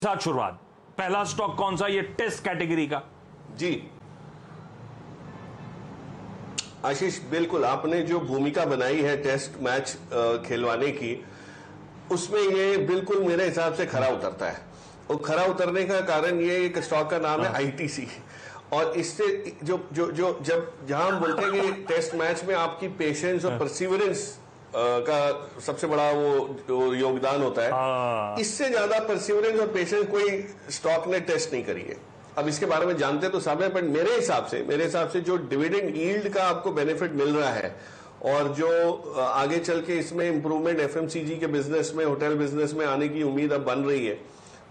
साथ शुरुआत, पहला स्टॉक कौन सा, ये टेस्ट कैटेगरी का? जी आशीष, बिल्कुल आपने जो भूमिका बनाई है टेस्ट मैच खिलवाने की, उसमें ये बिल्कुल मेरे हिसाब से खरा उतरता है। और खरा उतरने का कारण ये एक स्टॉक का नाम है आईटीसी। और इससे जो जो जो जब जहां हम बोलते हैं कि टेस्ट मैच में आपकी पेशेंस और परसिवरेंस का सबसे बड़ा वो योगदान होता है, इससे ज्यादा परसिवरेंस और पेशेंस कोई स्टॉक ने टेस्ट नहीं करी है। अब इसके बारे में जानते तो सब है, पर मेरे हिसाब से जो डिविडेंड यील्ड का आपको बेनिफिट मिल रहा है और जो आगे चल के इसमें इंप्रूवमेंट एफएमसीजी के बिजनेस में, होटल बिजनेस में आने की उम्मीद अब बन रही है,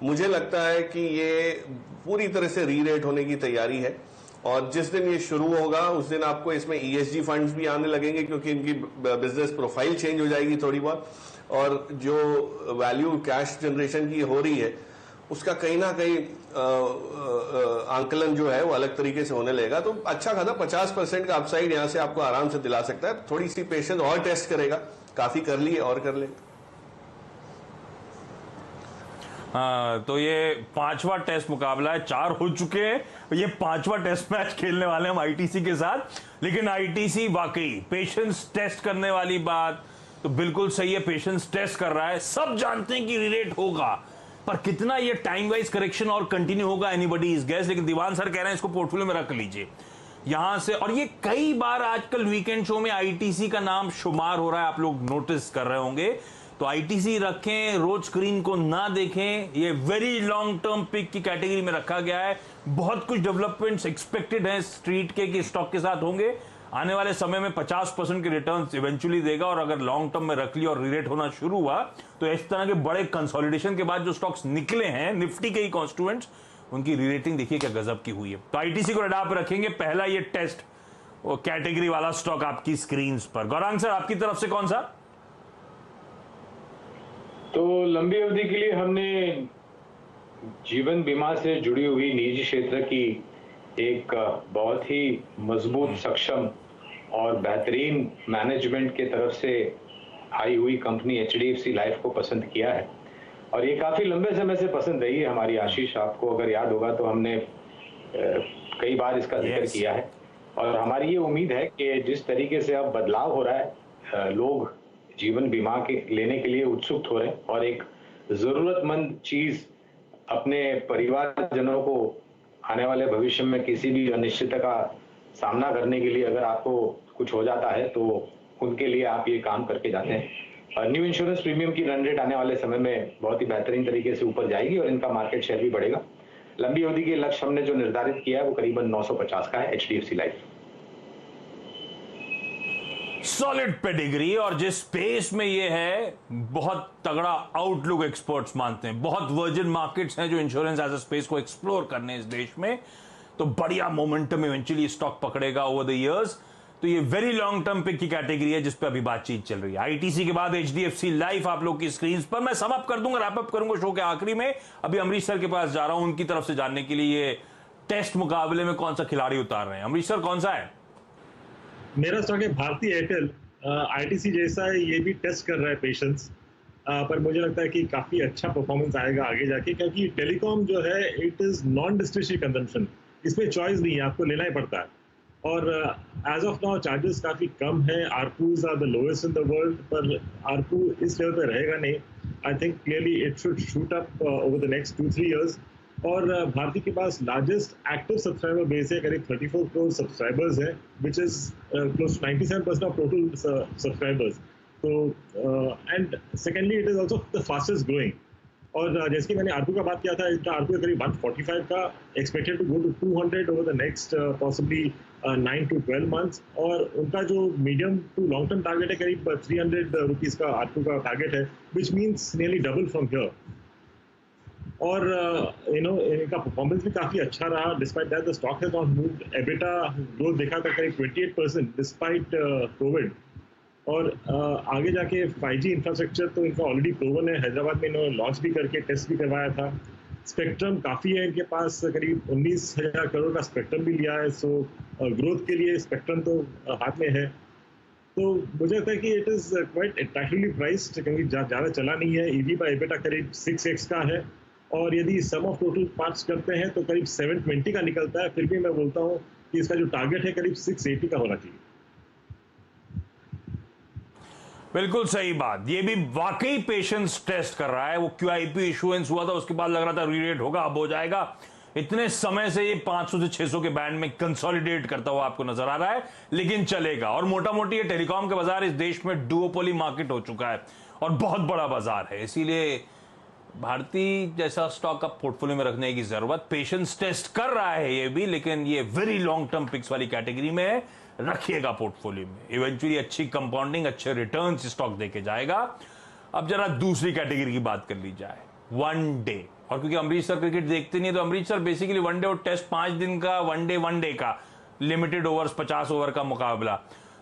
मुझे लगता है कि ये पूरी तरह से री रेट होने की तैयारी है। और जिस दिन ये शुरू होगा उस दिन आपको इसमें ईएसजी फंड्स भी आने लगेंगे, क्योंकि इनकी बिजनेस प्रोफाइल चेंज हो जाएगी थोड़ी बहुत, और जो वैल्यू कैश जनरेशन की हो रही है उसका कहीं ना कहीं आंकलन जो है वो अलग तरीके से होने लगेगा। तो अच्छा खासा 50% का अपसाइड यहां से आपको आराम से दिला सकता है। थोड़ी सी पेशेंस और टेस्ट करेगा, काफी कर लिए और कर लेगा। हाँ, तो ये 5वां टेस्ट मुकाबला है, 4 हो चुके हैं, ये 5वां टेस्ट मैच खेलने वाले हम आईटीसी के साथ। लेकिन आईटीसी वाकई पेशेंस टेस्ट करने वाली बात तो बिल्कुल सही है, पेशेंस टेस्ट कर रहा है। सब जानते हैं कि रिलेट होगा, पर कितना ये टाइम वाइज करेक्शन और कंटिन्यू होगा, एनीबॉडी इज गेस। लेकिन दीवान सर कह रहे हैं इसको पोर्टफोलियो में रख लीजिए यहां से। और ये कई बार आजकल वीकेंड शो में आईटीसी का नाम शुमार हो रहा है, आप लोग नोटिस कर रहे होंगे। तो आईटीसी रखें, रोज स्क्रीन को ना देखें, ये वेरी लॉन्ग टर्म पिक की कैटेगरी में रखा गया है। बहुत कुछ डेवलपमेंट्स एक्सपेक्टेड है स्ट्रीट के स्टॉक के साथ होंगे आने वाले समय में। 50% के रिटर्न्स इवेंचुअली देगा, और अगर लॉन्ग टर्म में रख लिया और रिलेट होना शुरू हुआ तो इस तरह के बड़े कंसोलिडेशन के बाद जो स्टॉक्स निकले हैं निफ्टी के ही कॉन्स्टिट्यूएंट्स, उनकी रिलेटिंग देखिए क्या गजब की हुई है। तो आईटीसी को रडार पर रखेंगे। पहला ये टेस्ट वो कैटेगरी वाला स्टॉक आपकी स्क्रीन पर। गौरांग सर, आपकी तरफ से कौन सा? तो लंबी अवधि के लिए हमने जीवन बीमा से जुड़ी हुई निजी क्षेत्र की एक बहुत ही मजबूत, सक्षम और बेहतरीन मैनेजमेंट के तरफ से आई हुई कंपनी एचडीएफसी लाइफ को पसंद किया है। और ये काफ़ी लंबे समय से पसंद रही है हमारी। आशीष, आपको अगर याद होगा तो हमने कई बार इसका जिक्र किया है। और हमारी ये उम्मीद है कि जिस तरीके से अब बदलाव हो रहा है, लोग जीवन बीमा के लेने के लिए उत्सुक हो रहे हैं, और एक ज़रूरतमंद चीज़ अपने परिवारजनों को आने वाले भविष्य में किसी भी अनिश्चितता का सामना करने के लिए अगर आपको कुछ हो जाता है तो उनके लिए आप ये काम करके जाते हैं। न्यू इंश्योरेंस प्रीमियम की रन रेट आने वाले समय में बहुत ही बेहतरीन तरीके से ऊपर जाएगी और इनका मार्केट शेयर भी बढ़ेगा। लंबी अवधि के लक्ष्य हमने जो निर्धारित किया है वो करीबन 950 का है एचडीएफसी लाइफ। सॉलिड पेडिग्री, और जिस स्पेस में ये है बहुत तगड़ा आउटलुक एक्सपर्ट्स मानते हैं। बहुत वर्जिन मार्केट्स हैं जो इंश्योरेंस एज अ स्पेस को एक्सप्लोर करने इस देश में, तो बढ़िया मोमेंटम इवेंचुअली स्टॉक पकड़ेगा ओवर द इयर्स। तो ये वेरी लॉन्ग टर्म पिक की कैटेगरी है जिस पे अभी बातचीत चल रही है। आईटीसी के बाद एचडीएफसी लाइफ आप लोग की स्क्रीन पर। मैं सम अप कर दूंगा, रैप अप करूंगा शो के आखिरी में। अभी अमरीश सर के पास जा रहा हूं उनकी तरफ से जानने के लिए ये टेस्ट मुकाबले में कौन सा खिलाड़ी उतार रहे हैं। अमरीश सर, कौन सा है? मेरा स्टॉक है भारती एयरटेल। आईटीसी जैसा है, ये भी टेस्ट कर रहा है पेशेंस, पर मुझे लगता है कि काफ़ी अच्छा परफॉर्मेंस आएगा आगे जाके, क्योंकि टेलीकॉम जो है it is non discretionary consumption, इसमें चॉइस नहीं है, आपको लेना ही पड़ता है। और एज ऑफ नाउ चार्जेस काफ़ी कम है, ARPUs are the lowest in the world, पर आरपू इस लेवल पे रहेगा नहीं। I think clearly it should shoot up over the next 2-3 years. और भारती के पास लार्जेस्ट एक्टिव सब्सक्राइबर बेस है, करीब 34 करोड़ सब्सक्राइबर्स है, which is close to 97% of total subscribers. तो and secondly it is also the fastest growing. और जैसे कि मैंने आरपू का बात किया था, इनका आरपू करीब 145 का, expected to go to 200 over the next possibly 9 to 12 months. और उनका जो medium to long term target है करीब 300 रुपीज़ का आरपू का टारगेट है, which means nearly double from here. और इनका परफॉर्मेंस भी काफ़ी अच्छा रहा। Despite that the stock has not moved. EBITDA growth देखा था करीब 28% डिस्पाइट कोविड। और आगे जाके 5G इंफ्रास्ट्रक्चर तो इनका ऑलरेडी प्रूवन है, हैदराबाद में इन्होंने लॉन्च भी करके टेस्ट भी करवाया था। स्पेक्ट्रम काफ़ी है इनके पास, करीब 19,000 करोड़ का स्पेक्ट्रम भी लिया है। सो ग्रोथ के लिए स्पेक्ट्रम तो हाथ में है। तो मुझे लगता है कि it is quite attractively priced, क्योंकि ज़्यादा चला नहीं है। ईवी बाय एबिटा करीब 6x का है, और यदि सम ऑफ टोटल पार्ट्स करते हैं तो करीब 720 का निकलता है। फिर भी मैं बोलता हूँ कि इसका जो टारगेट है करीब 680 का होना चाहिए। बिल्कुल सही बात, ये भी वाकई पेशेंस टेस्ट कर रहा है। वो QIP इशुएंस हुआ था, उसके बाद लग रहा था रीरेट होगा, अब हो जाएगा। इतने समय से ये 500 से 600 के बैंड में कंसोलिडेट करता हुआ आपको नजर आ रहा है, लेकिन चलेगा। और मोटा मोटी ये टेलीकॉम के बाजार इस देश में डुओपोली मार्केट हो चुका है और बहुत बड़ा बाजार है, इसीलिए भारतीय जैसा स्टॉक अब पोर्टफोलियो में रखने की जरूरत। पेशेंस टेस्ट कर रहा है ये भी, लेकिन ये वेरी लॉन्ग टर्म पिक्स वाली कैटेगरी में है, रखिएगा पोर्टफोलियो में। इवेंचुअली अच्छी कंपाउंडिंग, अच्छे रिटर्न्स स्टॉक देके जाएगा। अब जरा दूसरी कैटेगरी की बात कर ली जाए, वनडे। और क्योंकि अमरीश सर क्रिकेट देखते नहीं, तो अमरीश सर बेसिकली वनडे और टेस्ट 5 दिन का वनडे का लिमिटेड ओवर्स 50 ओवर का मुकाबला,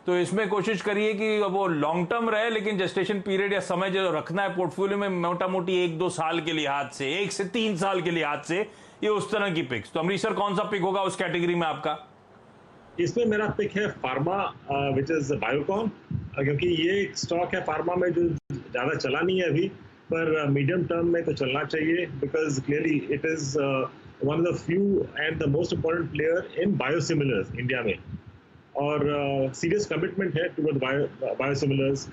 तो इसमें कोशिश करिए कि वो लॉन्ग टर्म रहे, लेकिन जेस्टेशन पीरियड या समय जो रखना है पोर्टफोलियो में मोटा मोटी 1-2 साल के लिहाज से, 1 से 3 साल के लिहाज से, ये उस तरह की पिक्स। तो अमरीश सर कौन सा पिक होगा उस कैटेगरी में आपका? इसमें मेरा पिक है फार्मा विच इज बायोकॉन, क्योंकि ये एक स्टॉक है फार्मा में जो ज्यादा चला नहीं है अभी, पर मीडियम टर्म में तो चलना चाहिए, because clearly it is one of the few and the most important player in biosimilars India में। और सीरियस कमिटमेंट है टुवर्ड बायोसिमिलर्स।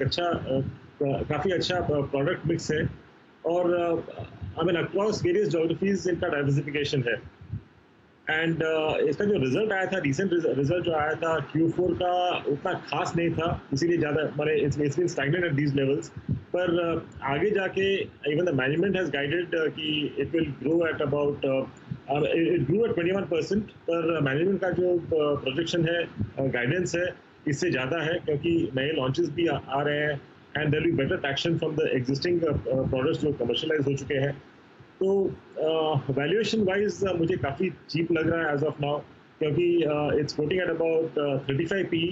काफी अच्छा प्रोडक्ट मिक्स है, और I mean across various geographies इनका डाइवर्सिफिकेशन है। एंड इसका जो रिजल्ट आया था, रिसेंट रिजल्ट जो आया था Q4 का, उतना खास नहीं था, इसीलिए ज़्यादा मैंने it's been stagnant at these levels. पर आगे जाके even the management has guided कि it will grow at about it grow at 21%, पर मैनेजमेंट का जो प्रोजेक्शन है, गाइडेंस है, इससे ज़्यादा है, क्योंकि नए लॉन्चेस भी आ रहे हैं and there will be better traction from the existing products जो कमर्शलाइज हो चुके हैं। तो वैल्यूएशन वाइज मुझे काफ़ी चीप लग रहा है एज ऑफ नाउ, क्योंकि it's coating at about 35 PE,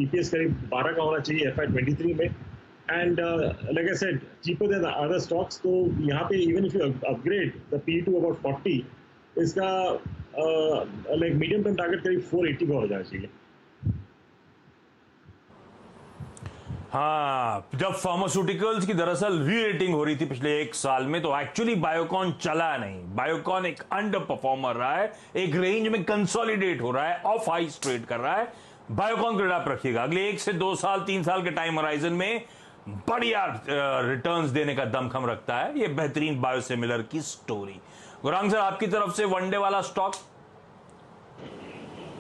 EPS करीब 12 का होना चाहिए FY23 में, and like I said cheaper than other stocks. तो यहाँ पे even if you upgrade the PE to about 40, इसका लाइक मीडियम टर्म टारगेट करीब 480 का हो जाना चाहिए। हाँ, जब फार्मास्यूटिकल्स की दरअसल री रेटिंग हो रही थी पिछले 1 साल में, तो एक्चुअली बायोकॉन चला नहीं। बायोकॉन एक अंडर परफॉर्मर रहा है, एक रेंज में कंसोलिडेट हो रहा है, ऑफ हाई ट्रेड कर रहा है। बायोकॉन को आप रखिएगा, अगले 1 से 2 साल 3 साल के टाइम होराइजन में बढ़िया रिटर्न्स देने का दमखम रखता है ये बेहतरीन बायोसिमिलर की स्टोरी। गुरांग सर, आपकी तरफ से वनडे वाला स्टॉक?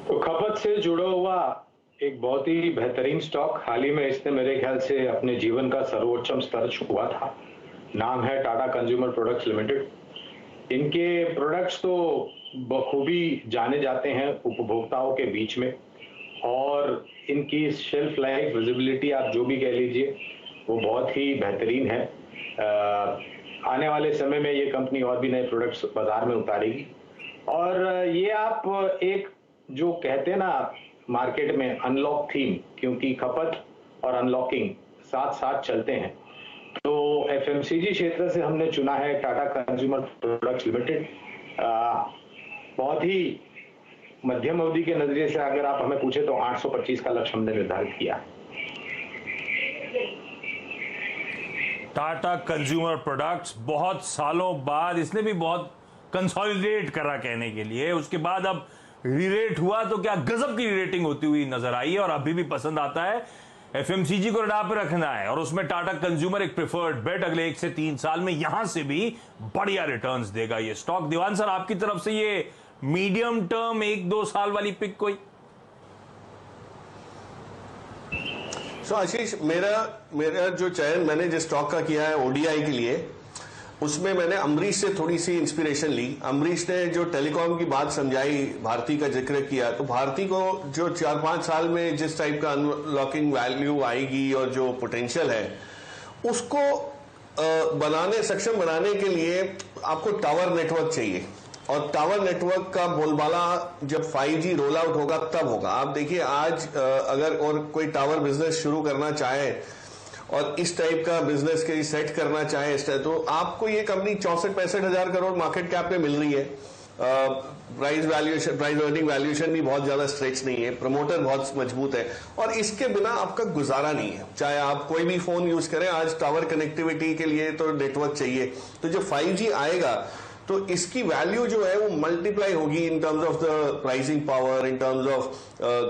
तो खपत से जुड़ा हुआ एक बहुत ही बेहतरीन स्टॉक, हाल ही में इसने मेरे ख्याल से अपने जीवन का सर्वोच्चम स्तर छुआ था। नाम है टाटा कंज्यूमर प्रोडक्ट्स लिमिटेड। इनके प्रोडक्ट्स तो बखूबी जाने जाते हैं उपभोक्ताओं के बीच में, और इनकी शेल्फ लाइफ विजिबिलिटी आप जो भी कह लीजिए वो बहुत ही बेहतरीन है। आने वाले समय में ये कंपनी और भी नए प्रोडक्ट्स बाजार में उतारेगी, और ये आप एक जो कहते हैं ना मार्केट में अनलॉक थीम, क्योंकि खपत और अनलॉकिंग साथ साथ चलते हैं, तो FMCG क्षेत्र से हमने चुना है टाटा कंज्यूमर प्रोडक्ट्स लिमिटेड। बहुत ही मध्यम अवधि के नजरिए से अगर आप हमें पूछे तो 825 का लक्ष्य हमने निर्धारित किया। टाटा कंज्यूमर प्रोडक्ट्स बहुत सालों बाद इसने भी बहुत कंसोलिडेट करा कहने के लिए, उसके बाद अब रीरेट हुआ तो क्या गजब की रेटिंग होती हुई नजर आई है, और अभी भी पसंद आता है। FMCG को रडार पे रखना है, और उसमें टाटा कंज्यूमर एक प्रेफर्ड बेट। अगले 1 से 3 साल में यहां से भी बढ़िया रिटर्न्स देगा ये स्टॉक। दीवान सर, आपकी तरफ से ये मीडियम टर्म 1-2 साल वाली पिक कोई? आशीष, मेरा जो चयन मैंने जिस स्टॉक का किया है ODI के लिए, उसमें मैंने अमरीश से थोड़ी सी इंस्पिरेशन ली। अमरीश ने जो टेलीकॉम की बात समझाई, भारती का जिक्र किया, तो भारती को जो 4-5 साल में जिस टाइप का अनलॉकिंग वैल्यू आएगी और जो पोटेंशियल है, उसको सक्षम बनाने के लिए आपको टावर नेटवर्क चाहिए, और टावर नेटवर्क का बोलबाला जब 5G रोल आउट होगा तब होगा। आप देखिए आज अगर और कोई टावर बिजनेस शुरू करना चाहे और इस टाइप का बिजनेस के सेट करना चाहे इस टाइप, तो आपको ये कंपनी 64-65 हजार करोड़ मार्केट कैप में मिल रही है। प्राइस अर्निंग वैल्यूएशन भी बहुत ज्यादा स्ट्रेच नहीं है, प्रमोटर बहुत मजबूत है, और इसके बिना आपका गुजारा नहीं है। चाहे आप कोई भी फोन यूज करें, आज टावर कनेक्टिविटी के लिए तो नेटवर्क चाहिए। तो जो 5G आएगा तो इसकी वैल्यू जो है वो मल्टीप्लाई होगी in terms of the pricing power, in terms of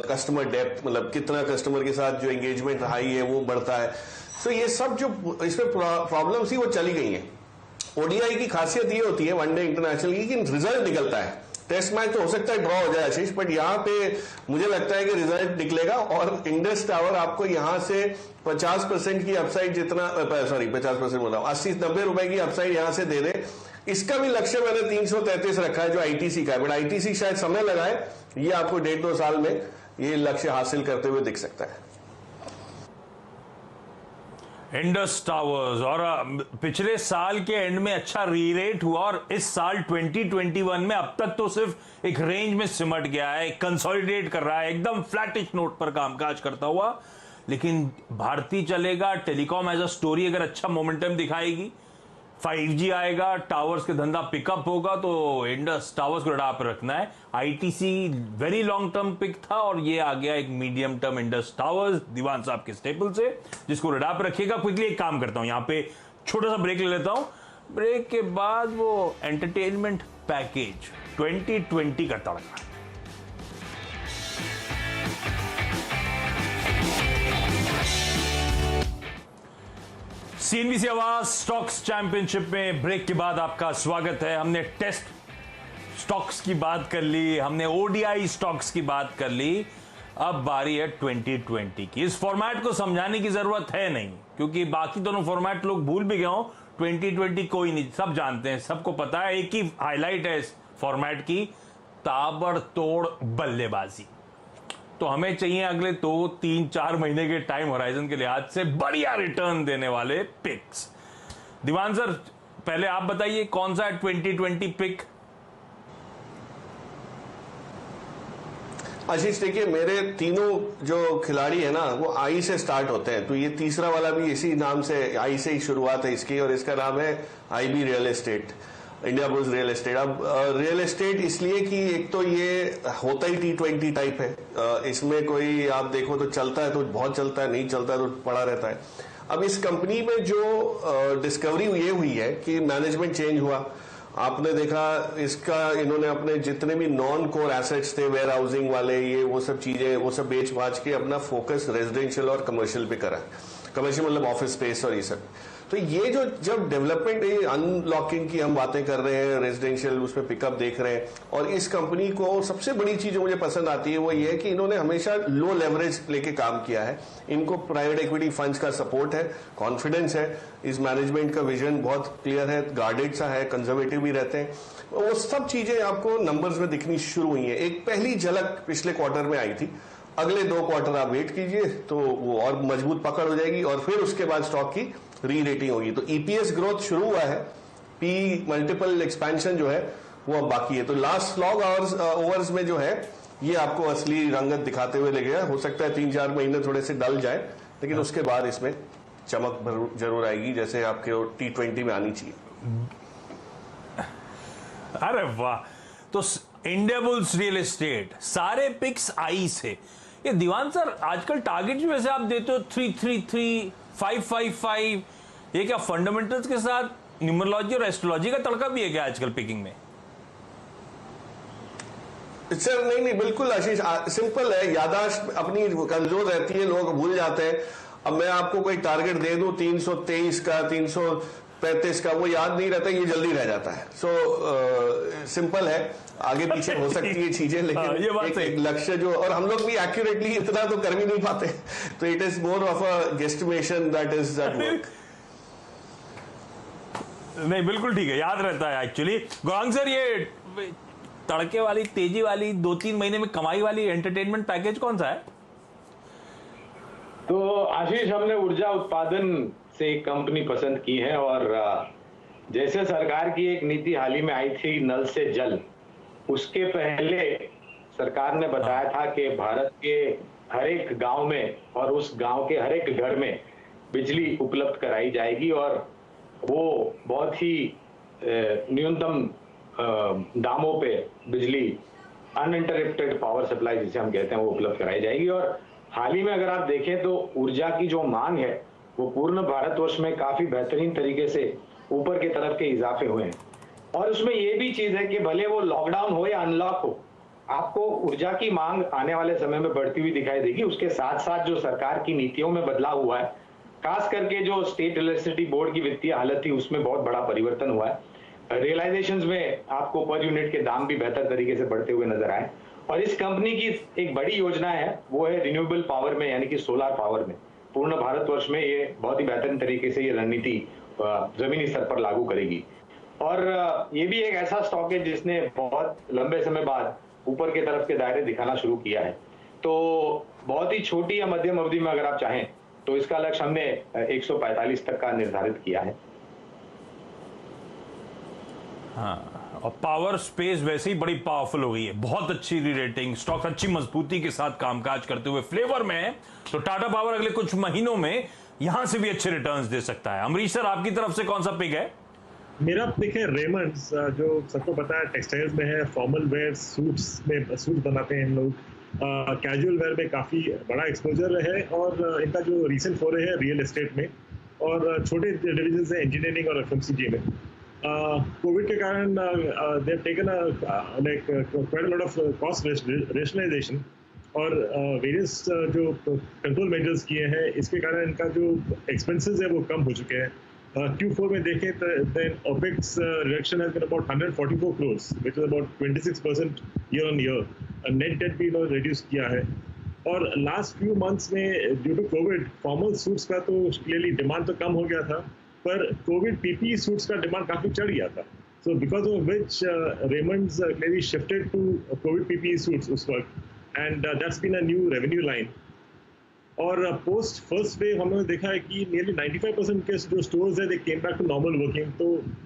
customer depth, मतलब कितना कस्टमर के साथ जो एंगेजमेंट हाई है वो बढ़ता है। सो ये सब जो इसमें प्रॉब्लम थी वो चली गई है। ओडीआई की खासियत ये होती है वनडे इंटरनेशनल की कि रिजल्ट निकलता है। टेस्ट मैच तो हो सकता है ड्रॉ हो जाए आशीष, बट यहाँ पे मुझे लगता है कि रिजल्ट निकलेगा और इंडस टावर आपको यहाँ से 50% की अपसाइड जितना, सॉरी 50% बोला, 80-90 रुपए की अपसाइड यहाँ से दे दे। इसका भी लक्ष्य मैंने 333 रखा है जो आईटीसी का है, बट आईटीसी शायद समय लगाए, ये आपको 1.5-2 साल में ये लक्ष्य हासिल करते हुए दिख सकता है। इंडस टावर्स, और पिछले साल के एंड में अच्छा रीरेट हुआ और इस साल 2021 में अब तक तो सिर्फ एक रेंज में सिमट गया है, कंसोलिडेट कर रहा है, एकदम फ्लैटिश नोट पर कामकाज करता हुआ। लेकिन भारती चलेगा, टेलीकॉम एज अ स्टोरी अगर अच्छा मोमेंटम दिखाएगी, 5G आएगा, टावर्स के धंधा पिकअप होगा, तो इंडस टावर्स को रडार पर रखना है। ITC very long term pick था और ये आ गया एक मीडियम टर्म इंडस टावर्स दीवान साहब के स्टेपल से, जिसको रडार पर रखिएगा। क्विकली एक काम करता हूं, यहां पे छोटा सा ब्रेक ले लेता हूं, ब्रेक के बाद वो एंटरटेनमेंट पैकेज 2020 का तड़का। सीएनबीसी आवाज स्टॉक्स चैंपियनशिप में ब्रेक के बाद आपका स्वागत है। हमने टेस्ट स्टॉक्स की बात कर ली, हमने ओडीआई स्टॉक्स की बात कर ली, अब बारी है 2020 की। इस फॉर्मेट को समझाने की जरूरत है नहीं, क्योंकि बाकी दोनों फॉर्मेट लोग भूल भी गए हो। 2020 कोई नहीं, सब जानते हैं, सबको पता है। एक ही हाईलाइट है इस फॉर्मेट की, ताबड़तोड़ बल्लेबाजी। तो हमें चाहिए अगले 2-3-4 महीने के टाइम होराइजन के लिहाज से बढ़िया रिटर्न देने वाले पिक्स। दीवान सर, पहले आप बताइए कौन सा है 2020 पिक? आशीष देखिए, मेरे तीनों जो खिलाड़ी है ना वो आई से स्टार्ट होते हैं, तो ये तीसरा वाला भी इसी नाम से, आई से ही शुरुआत है इसकी, और इसका नाम है IB real estate, India bulls real estate. अब रियल एस्टेट इसलिए कि एक तो ये होता ही T20 टाइप है, इसमें कोई आप देखो तो चलता है तो बहुत चलता है, नहीं चलता है तो पड़ा रहता है। अब इस कंपनी में जो डिस्कवरी ये हुई है कि मैनेजमेंट चेंज हुआ, आपने देखा इसका, इन्होंने अपने जितने भी नॉन कोर एसेट्स थे, वेयर हाउसिंग वाले, ये वो सब चीजें, वो सब बेच बाच के अपना फोकस रेजिडेंशियल और कमर्शियल पे करा। कमर्शियल मतलब ऑफिस स्पेस और ये सब। तो ये जो जब डेवलपमेंट, अनलॉकिंग की हम बातें कर रहे हैं, रेजिडेंशियल उसमें पिकअप देख रहे हैं, और इस कंपनी को सबसे बड़ी चीज जो मुझे पसंद आती है वो ये है कि इन्होंने हमेशा लो लेवरेज लेके काम किया है। इनको प्राइवेट इक्विटी फंड्स का सपोर्ट है, कॉन्फिडेंस है, इस मैनेजमेंट का विजन बहुत क्लियर है, गार्डेड सा है, कंजर्वेटिव भी रहते हैं। वो सब चीजें आपको नंबर्स में दिखनी शुरू हुई है। एक पहली झलक पिछले क्वार्टर में आई थी, अगले 2 क्वार्टर आप वेट कीजिए तो वो और मजबूत पकड़ हो जाएगी, और फिर उसके बाद स्टॉक की री रेटिंग होगी। तो ईपीएस ग्रोथ शुरू हुआ है, पी मल्टीपल एक्सपेंशन जो है वो अब बाकी है। तो लास्ट लॉग ओवर्स में जो है ये आपको असली रंगत दिखाते हुए लगेगा। हो सकता है 3-4 महीने थोड़े से डल जाए, लेकिन उसके बाद इसमें चमक जरूर आएगी, जैसे आपके T20 में आनी चाहिए। अरे वाह! तो इंडिया बुल्स रियल एस्टेट, सारे पिक्स आई से। ये दीवान सर, आजकल टारगेट भी वैसे आप देते हो 333, 555, ये क्या फंडामेंटल्स के साथ न्यूमरोलॉजी और एस्ट्रोलॉजी का तड़का भी है क्या आजकल पिकिंग में? सर नहीं, बिल्कुल आशीष, सिंपल है, याददाश्त अपनी कमजोर रहती है, लोग भूल जाते हैं। अब मैं आपको कोई टारगेट दे दूं 323 का, 335 का, वो याद नहीं रहता, ये जल्दी रह जाता है। सो सिंपल है, आगे पीछे हो सकती है चीजें, लेकिन एक लक्ष्य जो, और हम लोग भी एक्यूरेटली इतना तो कर भी नहीं पाते, तो it is more of a गेस्टिमेशन that is that work. नहीं, बिल्कुल ठीक है, याद रहता है एक्चुअली। गौरंग सर, ये तड़के वाली, तेजी वाली, 2-3 महीने में कमाई वाली एंटरटेनमेंट पैकेज कौन सा है? तो आशीष, हमने ऊर्जा उत्पादन से एक कंपनी पसंद की है, और जैसे सरकार की एक नीति हाल ही में आई थी, नल से जल, उसके पहले सरकार ने बताया था कि भारत के हर एक गांव में और उस गांव के हर एक घर में बिजली उपलब्ध कराई जाएगी, और वो बहुत ही न्यूनतम दामों पे बिजली, अनइंटरप्टेड पावर सप्लाई जिसे हम कहते हैं, वो उपलब्ध कराई जाएगी। और हाल ही में अगर आप देखें तो ऊर्जा की जो मांग है वो पूर्ण भारतवर्ष में काफी बेहतरीन तरीके से ऊपर की तरफ के इजाफे हुए हैं, और उसमें ये भी चीज है कि भले वो लॉकडाउन हो या अनलॉक हो, आपको ऊर्जा की मांग आने वाले समय में बढ़ती हुई दिखाई देगी। उसके साथ साथ जो सरकार की नीतियों में बदलाव हुआ है, खास करके जो स्टेट इलेक्ट्रिसिटी बोर्ड की वित्तीय हालत थी उसमें बहुत बड़ा परिवर्तन हुआ है। रियलाइजेशंस में आपको पर यूनिट के दाम भी बेहतर तरीके से बढ़ते हुए नजर आए। और इस कंपनी की एक बड़ी योजना है, वो है रिन्यूएबल पावर में, यानी कि सोलर पावर में। पूर्ण भारतवर्ष में ये बहुत ही बेहतरीन तरीके से ये रणनीति जमीनी स्तर पर लागू करेगी। और ये भी एक ऐसा स्टॉक है जिसने बहुत लंबे समय बाद ऊपर के तरफ के दायरे दिखाना शुरू किया है। तो बहुत ही छोटी या मध्यम अवधि में अगर आप चाहें तो इसका लक्ष्य हमने 145 तक का निर्धारित किया है। हाँ, और पावर स्पेस वैसे ही बड़ी पावरफुल हो गई है, बहुत अच्छी रीरेटिंग, स्टॉक अच्छी मजबूती के साथ कामकाज करते हुए फ्लेवर में है। तो टाटा पावर अगले कुछ महीनों में यहां से भी अच्छे रिटर्न्स दे सकता है। अमरीश सर, आपकी तरफ से कौन सा पिक है? मेरा पिक है रेमंड्स, जो सबको पता है टेक्सटाइल्स में है, फॉर्मल वेयर सूट्स में सूट बनाते हैं हम लोग, कैजुअल वेयर में काफ़ी बड़ा एक्सपोजर है, और इनका जो रिसेंट फोरे है रियल एस्टेट में, और छोटे डिविजन है इंजीनियरिंग और एफएमसीजी में। कोविड के कारण they have taken like quite a lot of cost rationalisation और वेरियस जो कंट्रोल मेजर्स किए हैं, इसके कारण इनका जो एक्सपेंसेस है वो कम हो चुके हैं। Q4 में देखें तो then OPEX reduction has been about 144 crores, which is about 26% year on year. Net debt भी इन्होंने reduce किया है। और लास्ट फ्यू मंथ्स में due to covid formal suits का तो क्लियरली डिमांड तो कम हो गया था, पर कोविड पीपीई सूट्स का डिमांड काफी चढ़ गया था। So because of which Raymonds clearly shifted to covid PPE suits उस वक्त, and that's been a new revenue line. और पोस्ट फर्स्ट वेव हमने देखा है कि नियरली 95% के जो स्टोर्स है they came back to normal working. तो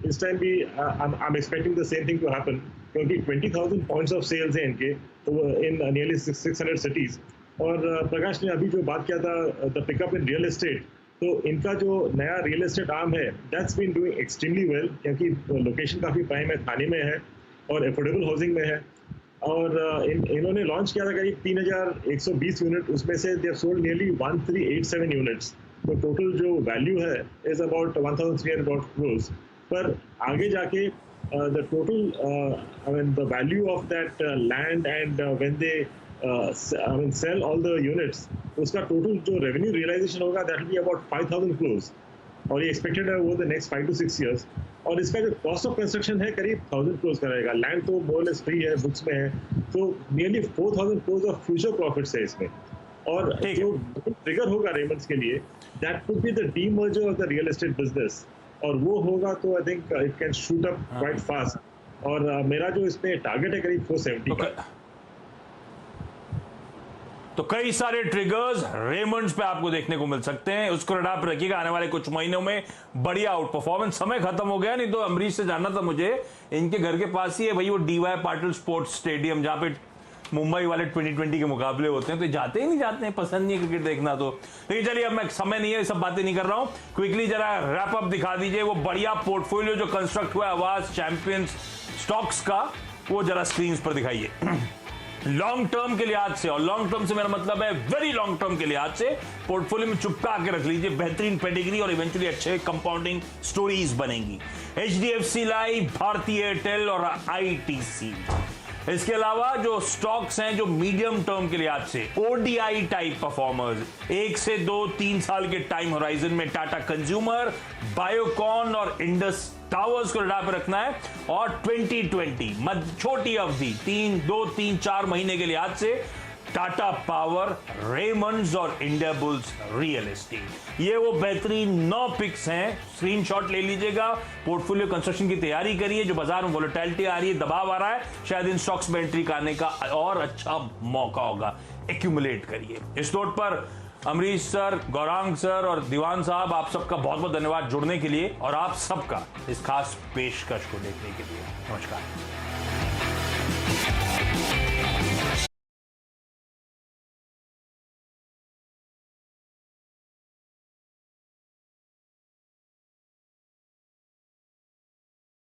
इस टाइम भी I am expecting the same thing to happen, क्योंकि 20,000 पॉइंट्स ऑफ सेल्स हैं इनके तो इन नियरली 600 सिटीज। और प्रकाश ने अभी जो बात किया था the pickup in real estate, तो इनका जो नया रियल एस्टेट आर्म है that's been doing extremely well, क्योंकि लोकेशन काफ़ी प्राइम है, थाने में है और अफोर्डेबल हाउसिंग में है। और इन्होंने लॉन्च किया था करीब 3,120 यूनिट, उसमें से they have sold nearly 1,387 units. तो टोटल जो वैल्यू है इज अबाउट 1,300 crores। पर आगे जाके the total I mean the value of that land and when they I mean sell all the units, उसका टोटल जो रेवेन्यू रियलाइजेशन होगा that will be about 5,000 crores, और ये एक्सपेक्टेड है वो द नेक्स्ट 5 to 6 years। और इसका जो कॉस्ट ऑफ कंस्ट्रक्शन है करीब 1,000 crores का रहेगा। लैंड तो मोर लेस फ्री है, बुक्स में है, तो nearly 4,000 crores of future profits है इसमें। और जो ट्रिगर होगा रेमंड्स के लिए that could be the demerger of the real estate business, और वो होगा तो I think it can shoot up quite fast. और मेरा जो इसमें टारगेट है करीब 470 का। तो कई सारे ट्रिगर्स रेमंड्स पे आपको देखने को मिल सकते हैं, उसको रडार पर रखिएगा। आने वाले कुछ महीनों में बढ़िया आउट परफॉर्मेंस। समय खत्म हो गया, नहीं तो अमरीश से जानना था मुझे, इनके घर के पास ही है भाई वो डीवाई पाटिल स्पोर्ट्स स्टेडियम, जहां पे मुंबई वाले 2020 के मुकाबले होते हैं, तो जाते ही नहीं जाते हैं, पसंद नहीं है क्रिकेट देखना। तो लेकिन चलिए, अब मैं समय नहीं है, सब बातें नहीं कर रहा हूं, क्विकली जरा रैप अप दिखा दीजिए वो बढ़िया पोर्टफोलियो जो कंस्ट्रक्ट हुआ है आवाज चैंपियंस स्टॉक्स का, वो जरा स्क्रीन पर दिखाइए। लॉन्ग टर्म के लिहाज से, और लॉन्ग टर्म से मेरा मतलब है वेरी लॉन्ग टर्म के लिहाज से, पोर्टफोलियो में चुपका के रख लीजिए, बेहतरीन पेडिग्री और इवेंचुअली अच्छे कंपाउंडिंग स्टोरीज बनेंगी। HDFC लाइफ, भारती एयरटेल और ITC। इसके अलावा जो स्टॉक्स हैं जो मीडियम टर्म के लिहाज से ODI टाइप परफॉर्मर्स, 1 से 2-3 साल के टाइम होराइजन में टाटा कंज्यूमर, बायोकॉन और इंडस टावर्स को रडार पर रखना है। और 2020 छोटी अवधि 2-3-4 महीने के लिहाज से टाटा पावर, रेमंड्स और इंडिया बुल्स रियल एस्टेट। ये वो बेहतरीन 9 पिक्स हैं, स्क्रीनशॉट ले लीजिएगा। पोर्टफोलियो कंस्ट्रक्शन की तैयारी करिए, जो बाजार में वोलेटिलिटी आ रही है, दबाव आ रहा है, शायद इन स्टॉक्स में एंट्री करने का और अच्छा मौका होगा, एक्यूमुलेट करिए। इस नोट पर अमरीश सर, गौरांग सर और दीवान साहब, आप सबका बहुत बहुत धन्यवाद जुड़ने के लिए और आप सबका इस खास पेशकश को देखने के लिए। नमस्कार।